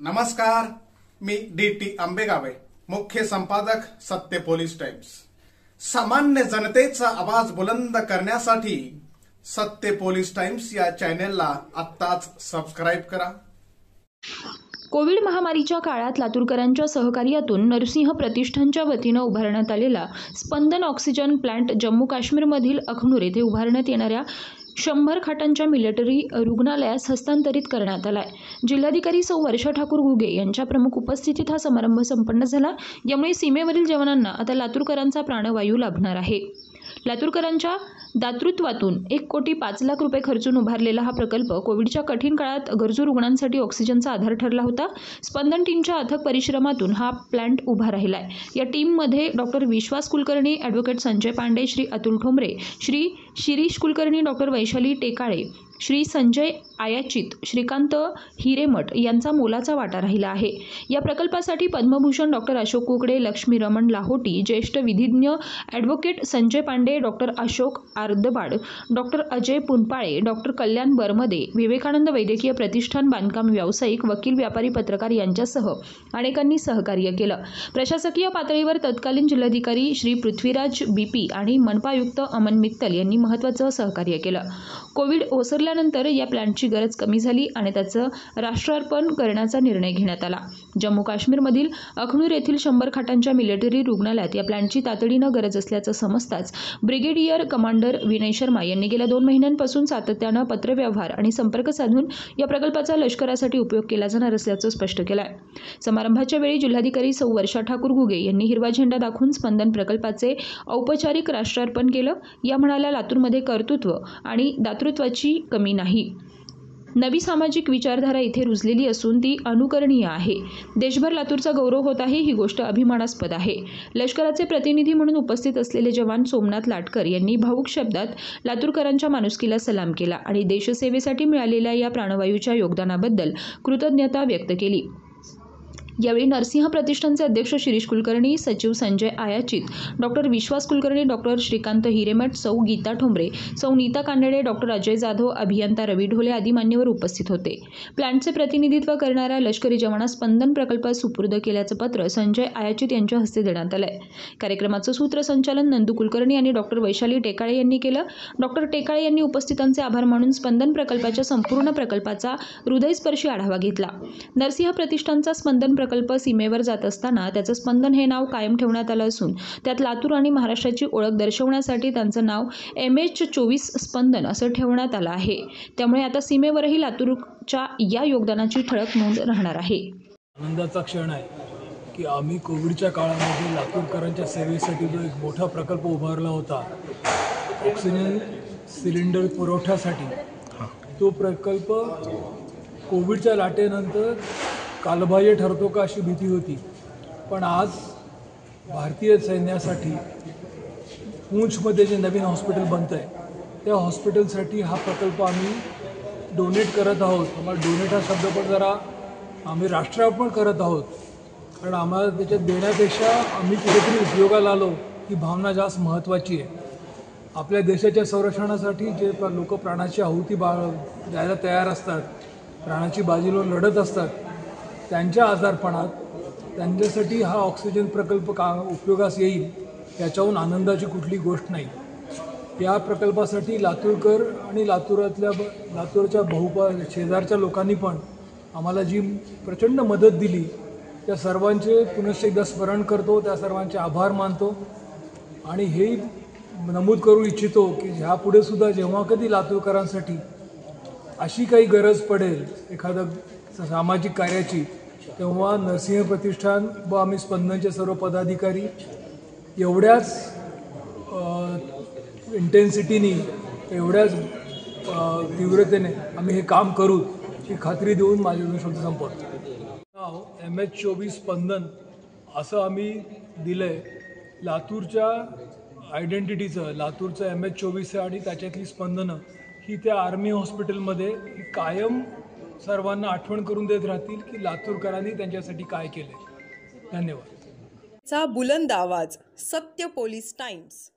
नमस्कार, मी डी.टी. आंबेगावे, मुख्य संपादक सत्य पोलीस टाइम्स। सामान्य जनतेचा आवाज बुलंद करण्यासाठी सत्य पोलीस टाइम्स या चॅनेलला आत्ताच सबस्क्राइब करा। कोविड महामारीच्या काळात लातूरकरांच्या सहकार्यातून नरसिंह प्रतिष्ठानच्या वतीने उभारण्यात आलेला स्पंदन ऑक्सिजन प्लांट जम्मू काश्मीरमधील अखनूर येथे उभारण्यात येणाऱ्या 100 खाटांच्या मिलिटरी रुग्णालयास हस्तांतरित करण्यात आलाय। जिल्हाधिकारी सौ वर्षा ठाकूर घुगे यांच्या प्रमुख उपस्थितीत हा समारंभ संपन्न झाला। यामुळे सीमेवरील जवानांना आता लातूरकरांचा प्राणवायू लाभणार आहे। लातूरकरांच्या दातृत्वातून 1,05,00,000 रुपये खर्चून उभारलेला हा प्रकल्प कोविडच्या कठीण काळात गरजू रुग्णांसाठी ऑक्सिजनचा आधार ठरला होता। स्पंदन टीमच्या अथक परिश्रमातून हा प्लांट उभा राहिलाय। या टीममध्ये doctor Vishwas Kulkarni, advocate Sanjay Pande, Shri Atul Thombare, Shri Shirish Kulkarni, doctor Vaishali Tekale, Shri Sanjay Ayachit, Shrikant Hiremath यांचा मोलाचा वाटा राहिला आहे। या प्रकल्पासाठी पद्मभूषण डॉक्टर अशोक कुकडे, लक्ष्मी रमण लाहोटी, ज्येष्ठ विधिज्ञ advocate Sanjay Pande, doctor Ashok Ardbad, doctor Ajay Punpale, doctor Kalyan Baramde, Vivekanand वैद्यकीय प्रतिष्ठान, बांधकाम व्यावसायिक, वकील, व्यापारी, पत्रकार यांच्यासह अनेकांनी सहकार्य केलं। प्रशासकीय पातळीवर तत्कालीन जिल्हाधिकारी श्री पृथ्वीराज बीपी आणि मनपा आयुक्त अमन मित्तल यांनी महत्त्वाचं सहकार्य केलं। कोविड ओसरल्यानंतर या प्लॅन्टची गरज कमी झाली आणि त्याचं राष्ट्रार्पण करण्याचा निर्णय घेण्यात आला। जम्मू काश्मीरमधील अखनूर येथील 100 खाटांच्या मिलिटरी रुग्णालयात या प्लॅन्टची तातडीनं गरज असल्याचं समजताच ब्रिगेडियर कमांडर विनय शर्मा यांनी गेल्या 2 महिन्यांपासून सातत्यानं पत्रव्यवहार आणि संपर्क साधून या प्रकल्पाचा लष्करासाठी उपयोग केला जाणार असल्याचं स्पष्ट केलं आहे। समारंभाच्या वेळी जिल्हाधिकारी सौ वर्षा ठाकूर घुगे यांनी हिरवा झेंडा दाखवून स्पंदन प्रकल्पाचे औपचारिक राष्ट्रार्पण केलं। या म्हणाल्या, लातूरमध्ये कर्तृत्व आणि दातृत्वाची कमी नाही। नवी सामाजिक विचारधारा इथे रुजलेली असून ती अनुकरणीय आहे। देशभर लातूरचा गौरव होत आहे, ही गोष्ट अभिमानास्पद आहे। लष्कराचे प्रतिनिधी म्हणून उपस्थित असलेले जवान सोमनाथ लाटकर यांनी भावुक शब्दात लातूरकरांच्या माणुसकीला सलाम केला आणि देशसेवेसाठी मिळालेल्या या प्राणवायूच्या योगदानाबद्दल कृतज्ञता व्यक्त केली। यावेळी नरसिंह प्रतिष्ठानचे अध्यक्ष शिरीष कुलकर्णी, सचिव संजय आयाचित, डॉक्टर विश्वास कुलकर्णी, डॉक्टर श्रीकांत हिरेमठ, सौ गीता ठोंबरे, सौ नीता कानडे, डॉक्टर अजय जाधव, अभियंता रवी ढोले आदी मान्यवर उपस्थित होते। प्लॅन्टचे प्रतिनिधित्व करणाऱ्या लष्करी जवानास स्पंदन प्रकल्प सुपूर्द केल्याचं पत्र संजय आयाचित यांच्या हस्ते देण्यात आलंय। कार्यक्रमाचं सूत्रसंचालन नंदू कुलकर्णी आणि डॉक्टर वैशाली टेकाळे यांनी केलं। डॉक्टर टेकाळे यांनी उपस्थितांचे आभार मानून स्पंदन प्रकल्पाच्या संपूर्ण प्रकल्पाचा हृदयस्पर्शी आढावा घेतला। नरसिंह प्रतिष्ठानचा स्पंदन प्रकल्प सीमेवर जात असताना त्याचं स्पंदन हे नाव कायम ठेवण्यात आलं असून त्यात लातूर आणि महाराष्ट्राची ओळख दर्शवण्यासाठी त्यांचं नाव MH24 स्पंदन असं ठेवण्यात आलं आहे। त्यामुळे आता सीमेवरही लातूरच्या या योगदानाची ठळक नोंद राहणार आहे। आनंदाचा क्षण आहे की आम्ही कोविडच्या काळामध्ये लातूरकरांच्या सेवेसाठी जो एक मोठा प्रकल्प उभारला होता ऑक्सिजन सिलेंडर पुरवठ्यासाठी, तो प्रकल्प कोविडच्या लाटेनंतर कालबाह्य ठरतो का अशी भीती होती। पण आज भारतीय सैन्यासाठी पूंछमध्ये जे नवीन हॉस्पिटल बनतं आहे त्या हॉस्पिटलसाठी हा प्रकल्प आम्ही डोनेट करत आहोत। आम्हाला डोनेट हा शब्द पण जरा आम्ही राष्ट्रार्पण करत आहोत, कारण आम्हाला त्याच्यात देण्यापेक्षा आम्ही कुठेतरी उपयोगाला आलो ही भावना जास्त महत्त्वाची आहे। आपल्या देशाच्या संरक्षणासाठी जे लोक प्राणाची आहुती द्यायला तयार असतात, प्राणाची बाजी लावून लढत असतात, त्यांच्या आजारपणात त्यांच्यासाठी हा ऑक्सिजन प्रकल्प उपयोगास येईल याच्याहून आनंदाची कुठली गोष्ट नाही। या प्रकल्पासाठी लातूरकर आणि लातूरच्या शेजारच्या लोकांनी पण आम्हाला जी प्रचंड मदत दिली त्या सर्वांचे पुनश्च एकदा स्मरण करतो, त्या सर्वांचे आभार मानतो आणि हे नमूद करू इच्छितो की ह्यापुढे सुद्धा जेव्हा कधी लातूरकरांसाठी अशी काही गरज पडेल एखादं सामाजिक कार्याची, तेव्हा नरसिंह प्रतिष्ठान व आम्ही स्पंदनचे सर्व पदाधिकारी एवढ्याच इंटेन्सिटीने, एवढ्याच तीव्रतेने आम्ही हे काम करू ही खात्री देऊन माझे 2 शब्द संपवतो। नाव MH24 स्पंदन असं आम्ही दिलं आहे। लातूरच्या आयडेंटिटीचं, लातूरचं MH24 आणि त्याच्यातली स्पंदनं ही त्या आर्मी हॉस्पिटलमध्ये कायम सर्वांना आठवण करून देत राहतील की लातूरकरांनी त्यांच्यासाठी काय केले। धन्यवाद। चा बुलंद आवाज, सत्य पोलीस टाइम्स।